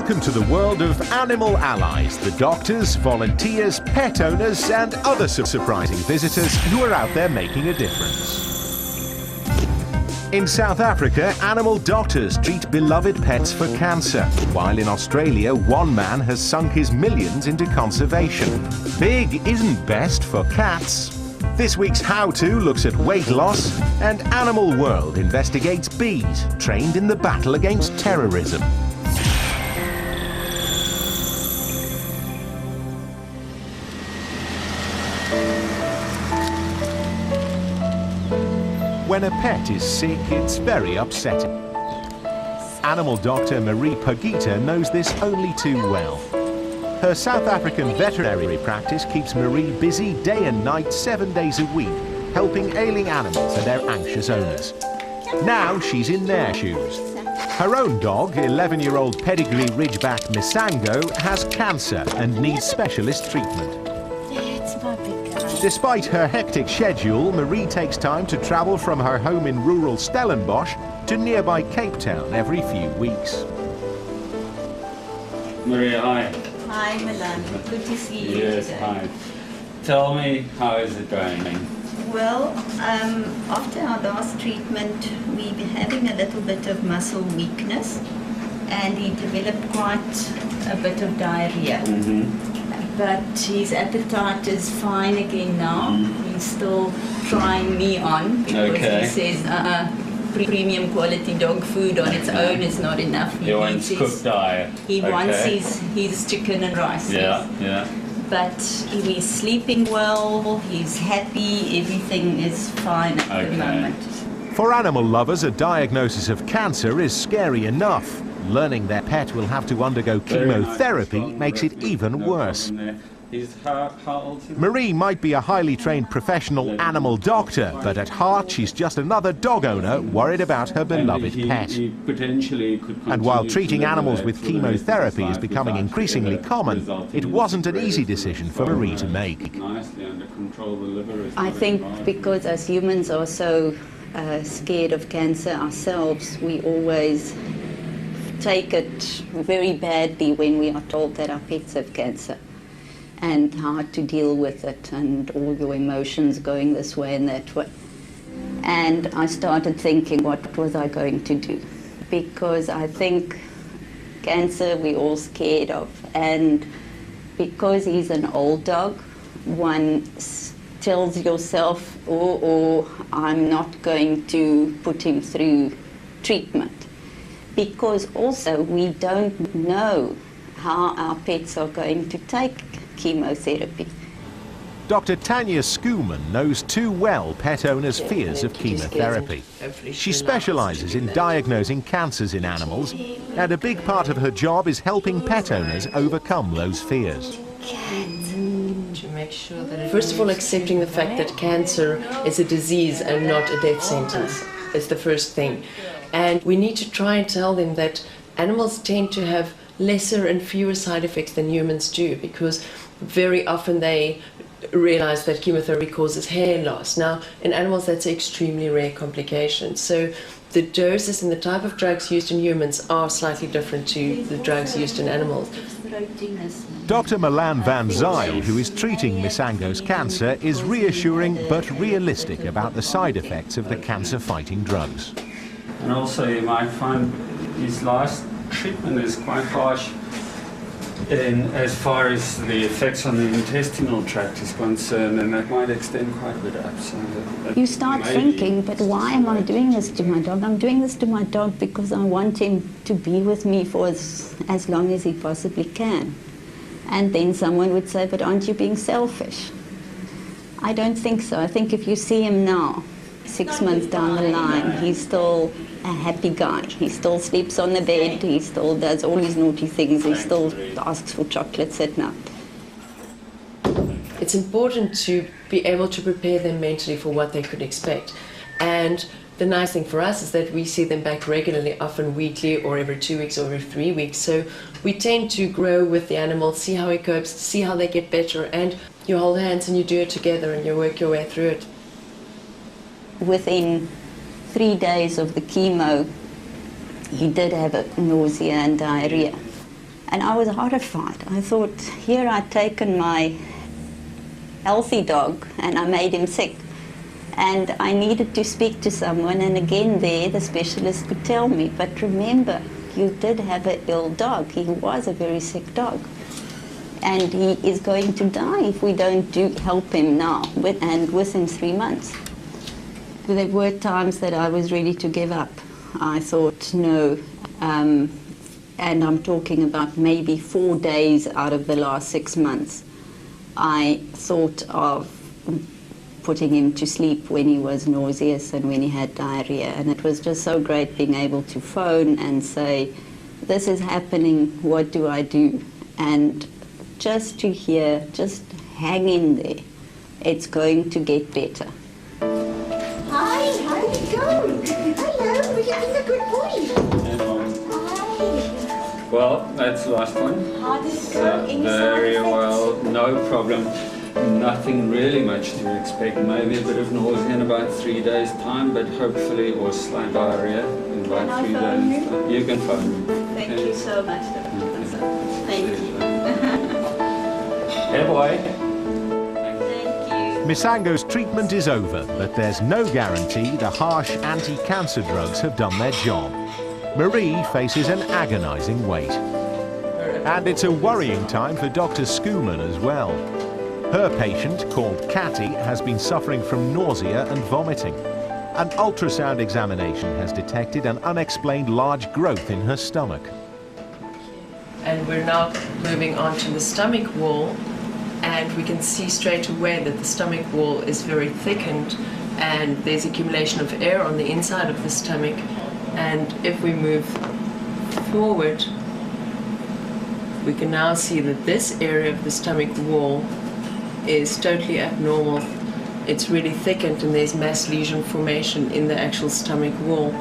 Welcome to the world of animal allies, the doctors, volunteers, pet owners and other surprising visitors who are out there making a difference. In South Africa, animal doctors treat beloved pets for cancer, while in Australia, one man has sunk his millions into conservation. Big isn't best for cats. This week's How To looks at weight loss, and Animal World investigates bees trained in the battle against terrorism. When a pet is sick, it's very upsetting. Animal doctor Marie Pagita knows this only too well. Her South African veterinary practice keeps Marie busy day and night, 7 days a week, helping ailing animals and their anxious owners. Now she's in their shoes. Her own dog, 11-year-old pedigree Ridgeback Misango, has cancer and needs specialist treatment. Despite her hectic schedule, Marie takes time to travel from her home in rural Stellenbosch to nearby Cape Town every few weeks. Marie, hi. Hi, Milan. Good to see you. Yes, today. hi. Tell me, how is it going? Well, after our last treatment, we were having a little bit of muscle weakness, and he developed quite a bit of diarrhea. But his appetite is fine again now. He's still trying me on because he says premium quality dog food on its own is not enough. He wants cooked diet. He wants his chicken and rice. Yeah. But he's sleeping well, he's happy, everything is fine at the moment. For animal lovers, a diagnosis of cancer is scary enough. Learning their pet will have to undergo chemotherapy makes it even worse. Marie might be a highly trained professional animal doctor, but at heart she's just another dog owner worried about her beloved pet. And while treating animals with chemotherapy is becoming increasingly common, it wasn't an easy decision for Marie to make. I think because as humans are so scared of cancer ourselves, we always take it very badly when we are told that our pets have cancer, and how to deal with it, and all your emotions going this way and that way. And I started thinking, what was I going to do? Because I think cancer we're all scared of, and because he's an old dog, one tells yourself, I'm not going to put him through treatment. Because also we don't know how our pets are going to take chemotherapy. Dr. Tanya Schoeman knows too well pet owners' fears of chemotherapy. She specializes in diagnosing cancers in animals, and a big part of her job is helping pet owners overcome those fears. First of all, accepting the fact that cancer is a disease and not a death sentence is the first thing. And we need to try and tell them that animals tend to have lesser and fewer side effects than humans do, because very often they realize that chemotherapy causes hair loss. Now, in animals, that's an extremely rare complication. So the doses and the type of drugs used in humans are slightly different to the drugs used in animals. Dr. Milan van Zyl, who is treating Misango's cancer, is reassuring but realistic about the side effects of the cancer-fighting drugs. And also you might find his last treatment is quite harsh as far as the effects on the intestinal tract is concerned, and that might extend quite a bit up. So you start thinking, but why am I doing this to my dog? I'm doing this to my dog because I want him to be with me for as long as he possibly can. And then someone would say, but aren't you being selfish? I don't think so. I think if you see him now, 6 months down the line, he's still a happy guy. He still sleeps on the bed, he still does all his naughty things, he still asks for chocolates at night. It's important to be able to prepare them mentally for what they could expect. And the nice thing for us is that we see them back regularly, often weekly or every 2 weeks or every 3 weeks. So we tend to grow with the animal, see how it copes, see how they get better, and you hold hands and you do it together and you work your way through it. Within 3 days of the chemo, he did have a nausea and diarrhea. And I was horrified. I thought, here I'd taken my healthy dog and I made him sick. And I needed to speak to someone, and again there the specialist could tell me, but remember, you did have an ill dog. He was a very sick dog. And he is going to die if we don't help him now, and within 3 months. There were times that I was ready to give up. I thought, no, and I'm talking about maybe 4 days out of the last 6 months. I thought of putting him to sleep when he was nauseous and when he had diarrhea. And it was just so great being able to phone and say, this is happening, what do I do? And just to hear, just hang in there. It's going to get better. Hi, how did it go? Hello, we're having a good morning. Hi. Well, that's the last one. How did it go? Any side Very effects? well, no problem. Nothing really much to expect. Maybe a bit of nausea in about 3 days' time, but hopefully, or slight diarrhea in Can I about 3 phone days' you? time. You can phone me. Thank you so much, Dr. Thank you. Hey boy. Thank you. Misango's treatment is over, but there's no guarantee the harsh anti-cancer drugs have done their job. Marie faces an agonizing wait. And it's a worrying time for Dr. Schoeman as well. Her patient, called Catty, has been suffering from nausea and vomiting. An ultrasound examination has detected an unexplained large growth in her stomach. And we're now moving on to the stomach wall, and we can see straight away that the stomach wall is very thickened and there's accumulation of air on the inside of the stomach. And if we move forward, we can now see that this area of the stomach wall is totally abnormal. It's really thickened and there's mass lesion formation in the actual stomach wall.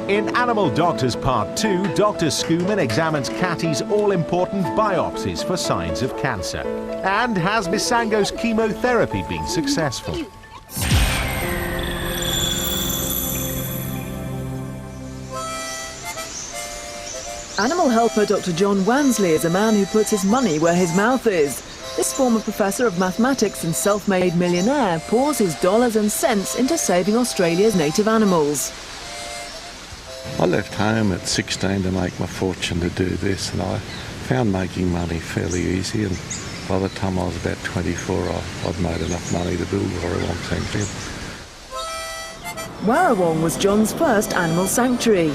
In Animal Doctors Part 2, Dr. Schoeman examines Catty's all-important biopsies for signs of cancer. And has Misango's chemotherapy been successful? Animal helper Dr. John Wansley is a man who puts his money where his mouth is. This former professor of mathematics and self-made millionaire pours his dollars and cents into saving Australia's native animals. I left home at 16 to make my fortune to do this, and I found making money fairly easy, and by the time I was about 24 I'd made enough money to build Warrawong Sanctuary. Warrawong was John's first animal sanctuary.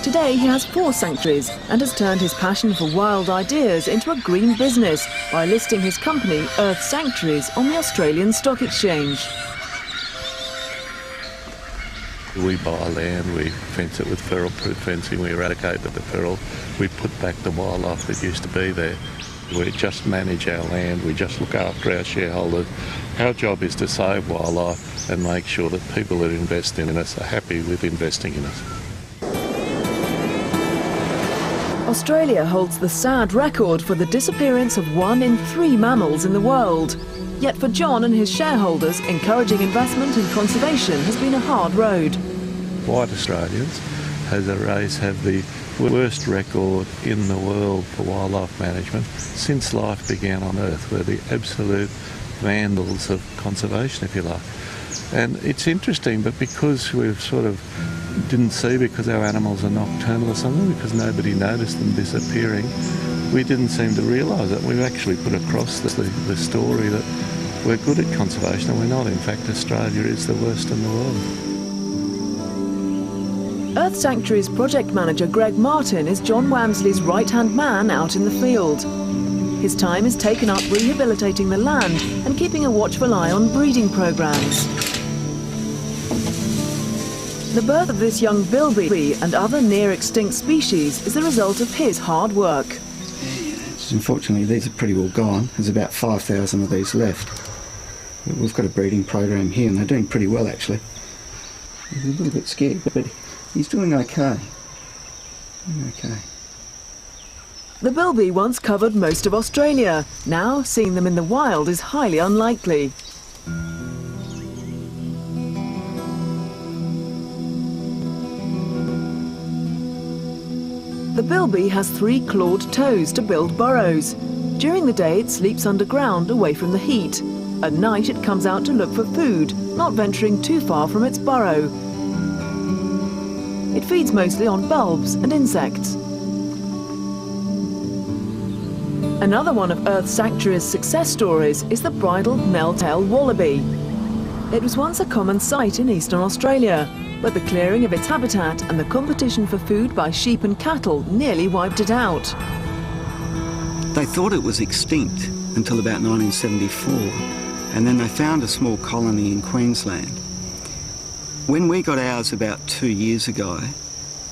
Today he has 4 sanctuaries and has turned his passion for wild ideas into a green business by listing his company Earth Sanctuaries on the Australian Stock Exchange. We buy land, we fence it with feral-proof fencing, we eradicate the feral, we put back the wildlife that used to be there. We just manage our land, we just look after our shareholders. Our job is to save wildlife and make sure that people that invest in us are happy with investing in us. Australia holds the sad record for the disappearance of 1 in 3 mammals in the world. Yet for John and his shareholders, encouraging investment and conservation has been a hard road. White Australians, as a race, have the worst record in the world for wildlife management since life began on Earth. We're the absolute vandals of conservation, if you like. And it's interesting, but because we've sort of didn't see, because our animals are nocturnal or something, because nobody noticed them disappearing, we didn't seem to realise it. We've actually put across the story that we're good at conservation and we're not. In fact, Australia is the worst in the world. Earth Sanctuary's project manager Greg Martin is John Wansley's right-hand man out in the field. His time is taken up rehabilitating the land and keeping a watchful eye on breeding programmes. The birth of this young bilby and other near-extinct species is the result of his hard work. Unfortunately, these are pretty well gone. There's about 5,000 of these left. We've got a breeding program here and they're doing pretty well, actually. He's a little bit scared, but he's doing okay. Okay. The bilby once covered most of Australia. Now, seeing them in the wild is highly unlikely. The bilby has 3 clawed toes to build burrows. During the day it sleeps underground away from the heat. At night it comes out to look for food, not venturing too far from its burrow. It feeds mostly on bulbs and insects. Another one of Earth Sanctuary's success stories is the bridled knell-tailed wallaby. It was once a common sight in eastern Australia, but the clearing of its habitat and the competition for food by sheep and cattle nearly wiped it out. They thought it was extinct until about 1974, and then they found a small colony in Queensland. When we got ours about 2 years ago,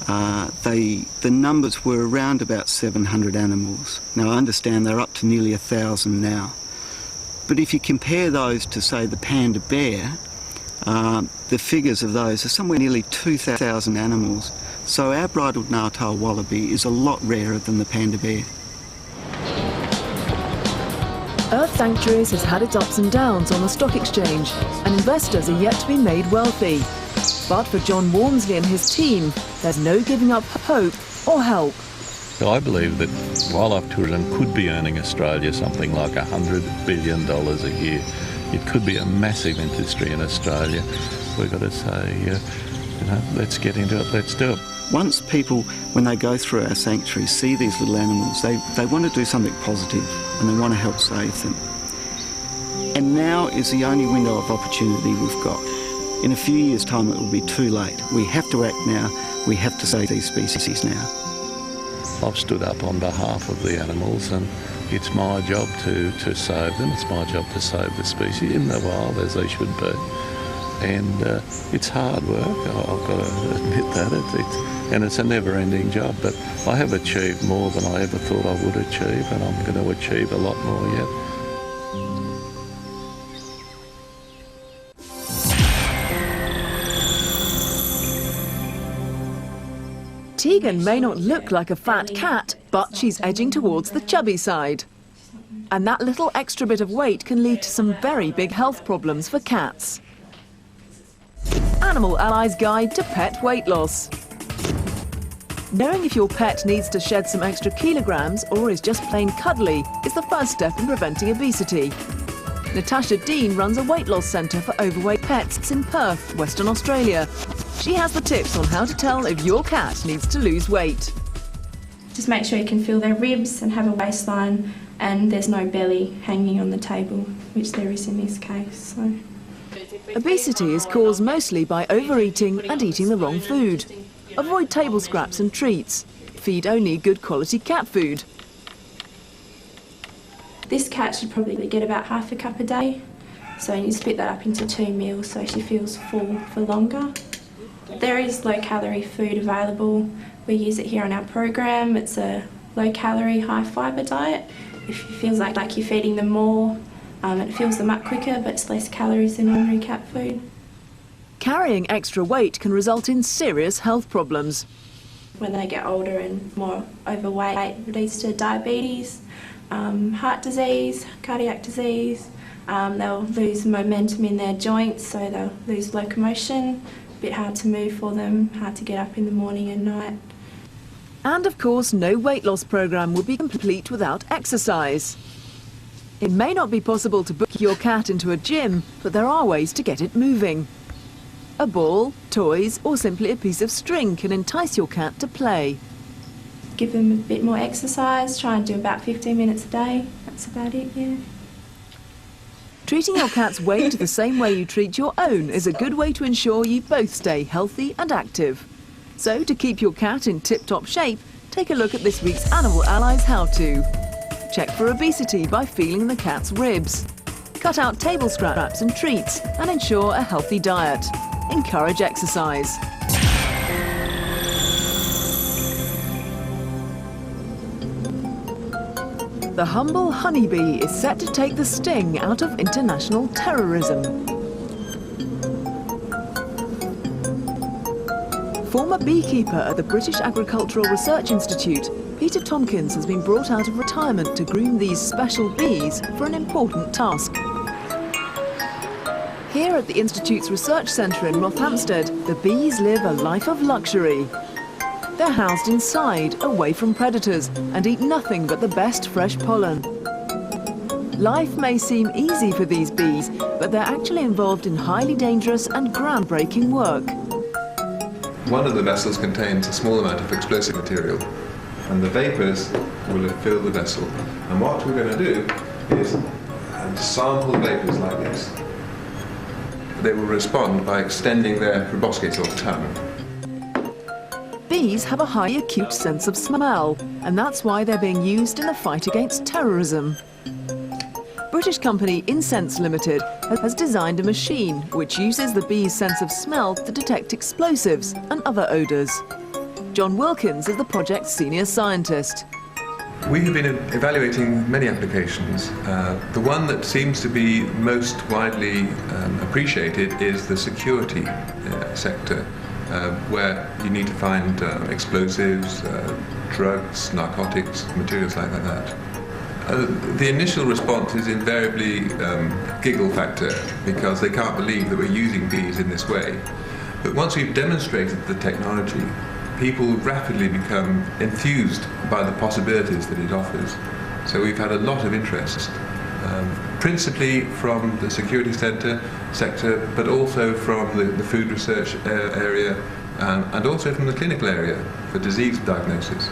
the numbers were around about 700 animals. Now I understand they're up to nearly 1,000 now. But if you compare those to, say, the panda bear, the figures of those are somewhere nearly 2,000 animals. So our bridled nail-tail wallaby is a lot rarer than the panda bear. Earth Sanctuaries has had its ups and downs on the stock exchange, and investors are yet to be made wealthy. But for John Walmsley and his team, there's no giving up hope or help. I believe that wildlife tourism could be earning Australia something like $100 billion a year. It could be a massive industry in Australia. We've got to say, let's get into it, let's do it. Once people, when they go through our sanctuary, see these little animals, they want to do something positive and they want to help save them. And now is the only window of opportunity we've got. In a few years' time it will be too late. We have to act now. We have to save these species now. I've stood up on behalf of the animals, and it's my job to save them. It's my job to save the species in the wild as they should be. And it's hard work, I've got to admit that. And it's a never-ending job, but I have achieved more than I ever thought I would achieve, and I'm going to achieve a lot more yet. Tegan may not look like a fat cat, but she's edging towards the chubby side. And that little extra bit of weight can lead to some very big health problems for cats. Animal Ally's Guide to Pet Weight Loss. Knowing if your pet needs to shed some extra kilograms or is just plain cuddly is the first step in preventing obesity. Natasha Dean runs a weight loss centre for overweight pets in Perth, Western Australia. She has the tips on how to tell if your cat needs to lose weight. Just make sure you can feel their ribs and have a waistline, and there's no belly hanging on the table, which there is in this case. So. Obesity is caused mostly by overeating and eating the wrong food. Avoid table scraps and treats. Feed only good quality cat food. This cat should probably get about half a cup a day, so you split that up into 2 meals so she feels full for longer. There is low-calorie food available. We use it here on our program. It's a low-calorie, high-fibre diet. If it feels like you're feeding them more, it fills them up quicker, but it's less calories than ordinary cat food. Carrying extra weight can result in serious health problems. When they get older and more overweight, it leads to diabetes, heart disease, cardiac disease. They'll lose momentum in their joints, so they'll lose locomotion. A bit hard to move for them, hard to get up in the morning and night. And of course, no weight loss program would be complete without exercise. It may not be possible to book your cat into a gym, but there are ways to get it moving. A ball, toys, or simply a piece of string can entice your cat to play. Give them a bit more exercise, try and do about 15 minutes a day. That's about it, yeah. Treating your cat's weight the same way you treat your own is a good way to ensure you both stay healthy and active. So to keep your cat in tip-top shape, take a look at this week's Animal Allies How-To. Check for obesity by feeling the cat's ribs. Cut out table scraps and treats and ensure a healthy diet. Encourage exercise. The humble honeybee is set to take the sting out of international terrorism. Former beekeeper at the British Agricultural Research Institute, Peter Tompkins has been brought out of retirement to groom these special bees for an important task. Here at the Institute's research centre in Rothamsted, the bees live a life of luxury. They're housed inside, away from predators, and eat nothing but the best fresh pollen. Life may seem easy for these bees, but they're actually involved in highly dangerous and groundbreaking work. One of the vessels contains a small amount of explosive material, and the vapours will fill the vessel. And what we're going to do is sample the vapours like this. They will respond by extending their proboscis or tongue. Bees have a highly acute sense of smell, and that's why they're being used in the fight against terrorism. British company Incense Limited has designed a machine which uses the bee's sense of smell to detect explosives and other odours. John Wilkins is the project's senior scientist. We have been evaluating many applications. The one that seems to be most widely appreciated is the security sector, where you need to find explosives, drugs, narcotics, materials like that. The initial response is invariably giggle factor, because they can't believe that we're using bees in this way. But once we've demonstrated the technology, people rapidly become enthused by the possibilities that it offers. So we've had a lot of interest, principally from the security sector, but also from the food research area, and also from the clinical area for disease diagnosis.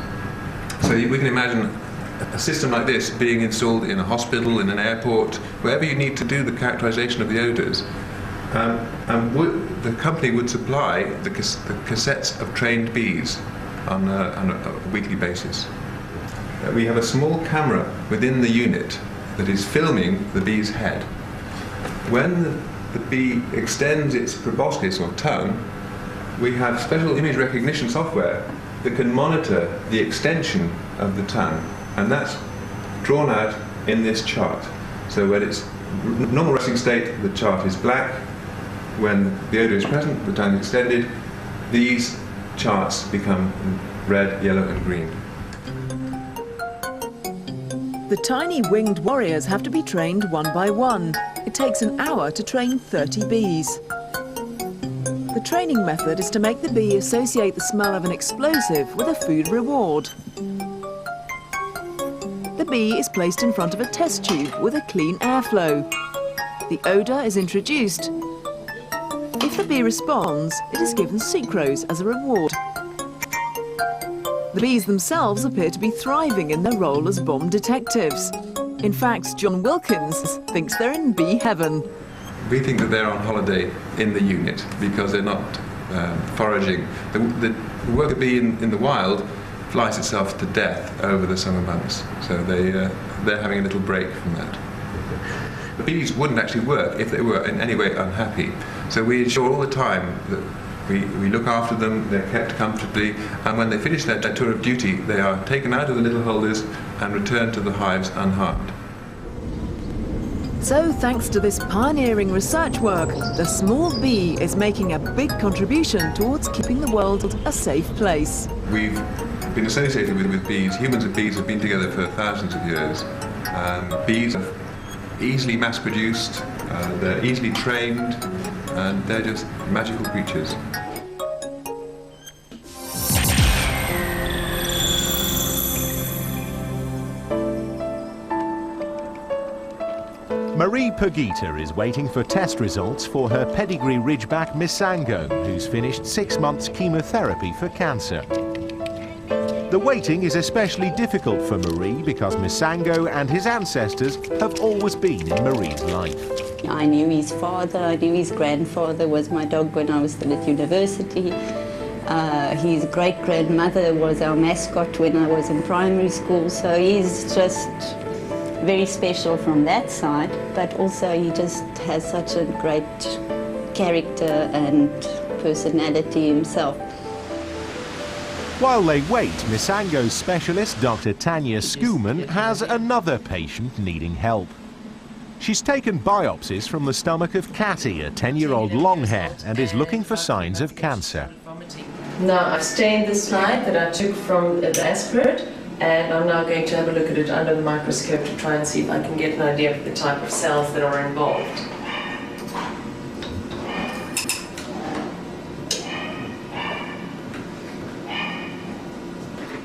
So we can imagine a system like this being installed in a hospital, in an airport, wherever you need to do the characterization of the odours. The company would supply the cassettes of trained bees on a weekly basis. We have a small camera within the unit that is filming the bee's head. When the bee extends its proboscis or tongue, we have special image recognition software that can monitor the extension of the tongue. And that's drawn out in this chart. So when it's normal resting state, the chart is black. When the odour is present, the tongue is extended, these charts become red, yellow and green. The tiny winged warriors have to be trained one by one. It takes an hour to train 30 bees. The training method is to make the bee associate the smell of an explosive with a food reward. The bee is placed in front of a test tube with a clean airflow. The odour is introduced. If the bee responds, it is given sucrose as a reward. The bees themselves appear to be thriving in their role as bomb detectives. In fact, John Wilkins thinks they're in bee heaven. We think that they're on holiday in the unit because they're not foraging. The worker bee in the wild flies itself to death over the summer months, so they're having a little break from that. The bees wouldn't actually work if they were in any way unhappy, so we ensure all the time that we look after them, they're kept comfortably, and when they finish their tour of duty, they are taken out of the little holders and returned to the hives unharmed. So, thanks to this pioneering research work, the small bee is making a big contribution towards keeping the world a safe place. We've been associated with bees. Humans and bees have been together for thousands of years. Bees are easily mass-produced, they're easily trained, and they're just magical creatures. Marie Pagita is waiting for test results for her pedigree Ridgeback Misango, who's finished 6 months chemotherapy for cancer. The waiting is especially difficult for Marie because Misango and his ancestors have always been in Marie's life. I knew his father, I knew his grandfather was my dog when I was still at university. His great-grandmother was our mascot when I was in primary school, so he's just very special from that side, but also he just has such a great character and personality himself. While they wait, Misango's specialist, Dr. Tanya Skuman, has another patient needing help. She's taken biopsies from the stomach of Catty, a 10-year-old longhair, and is looking for signs of cancer. Now I've stained this slide that I took from the aspirate, and I'm now going to have a look at it under the microscope to try and see if I can get an idea of the type of cells that are involved.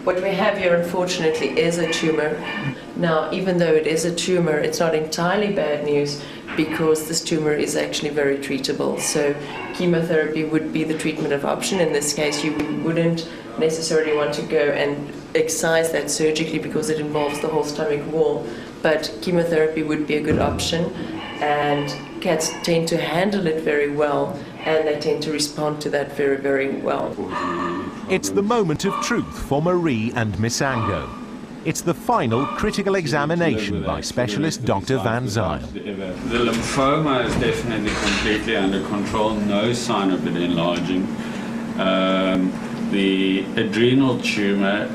What we have here, unfortunately, is a tumor. Now, even though it is a tumor, it's not entirely bad news because this tumor is actually very treatable. So chemotherapy would be the treatment of option. In this case, you wouldn't necessarily want to go and excise that surgically because it involves the whole stomach wall. But chemotherapy would be a good option, and cats tend to handle it very well, and they tend to respond to that very, very well. It's the moment of truth for Marie and Misango. It's the final critical examination by specialist Dr. Van Zyl. The lymphoma is definitely completely under control, no sign of it enlarging. The adrenal tumor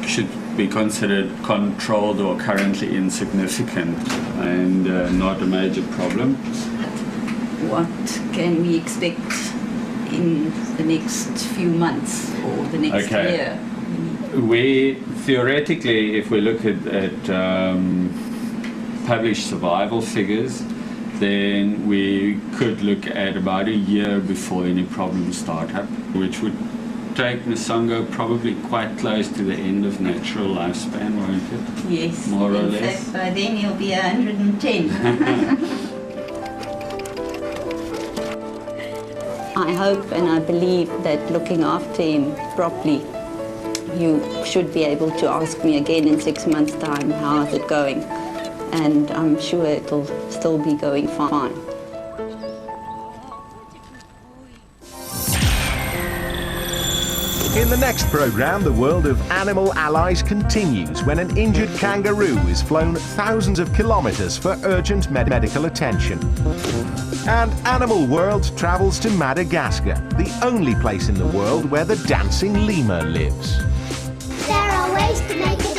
should be considered controlled or currently insignificant and not a major problem. What can we expect in the next few months or the next year? We theoretically, if we look at published survival figures, then we could look at about a year before any problems start up, which would take Misango probably quite close to the end of natural lifespan, won't it? Yes, more or in less. fact, by then he'll be 110. I hope and I believe that looking after him properly, you should be able to ask me again in 6 months' time, how's it going? And I'm sure it'll still be going fine. In the next programme, the world of animal allies continues when an injured kangaroo is flown thousands of kilometres for urgent medical attention. And Animal World travels to Madagascar, the only place in the world where the dancing lemur lives. There are ways to make it